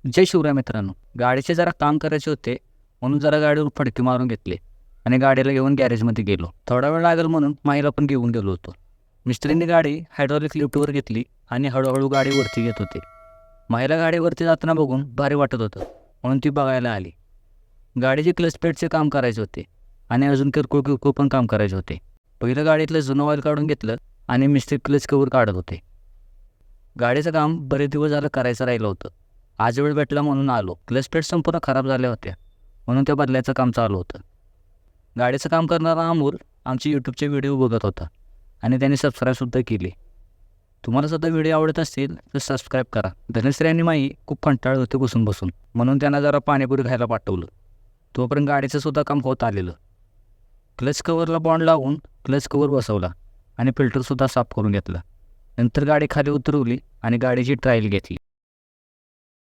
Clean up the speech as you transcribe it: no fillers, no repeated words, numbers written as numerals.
जय शिवराय मित्रांनो. गाडीचे जरा काम करायचे होते म्हणून जरा गाडीवर फडके मारून घेतले आणि गाडीला घेऊन गॅरेजमध्ये गेलो. थोडा वेळ लागेल म्हणून माईला पण घेऊन गेलो होतो. मिस्त्रींनी गाडी हायड्रॉलिक लिफ्टवर घेतली आणि हळूहळू गाडी वरती घेत होते. माईला गाडीवरती जाताना बघून भारी वाटत होतं म्हणून ती बघायला आली. गाडीचे क्लच पेडचे काम करायचे होते आणि अजून किरकोळ पण काम करायचे होते. पहिलं गाडीतलं जुनं ऑइल काढून घेतलं आणि मिस्त्री क्लच कवर काढत होते. गाडीचं काम बरेच दिवस झालं करायचं राहिलं होतं. आज वेळ भेटला म्हणून आलो. क्लच पेड संपूर्ण खराब झाल्या होत्या म्हणून त्या बदलायचं काम चालू होतं. गाडीचं काम करणारा अमोल आमची यूट्यूबचे व्हिडिओ बघत होता आणि त्याने सबस्क्राईबसुद्धा केली. तुम्हाला सुद्धा व्हिडिओ आवडत असतील तर सबस्क्राईब करा. धनश्री आणि माई खूप कंटाळत होते बसून म्हणून त्यांना जरा पाणीपुरी खायला पाठवलं. तोपर्यंत गाडीचं सुद्धा काम होत आलेलं. क्लच कवरला बॉन्ड लावून क्लच कवर बसवला आणि फिल्टरसुद्धा साफ करून घेतला. नंतर गाडी खाली उतरवली आणि गाडीची ट्रायल घेतली.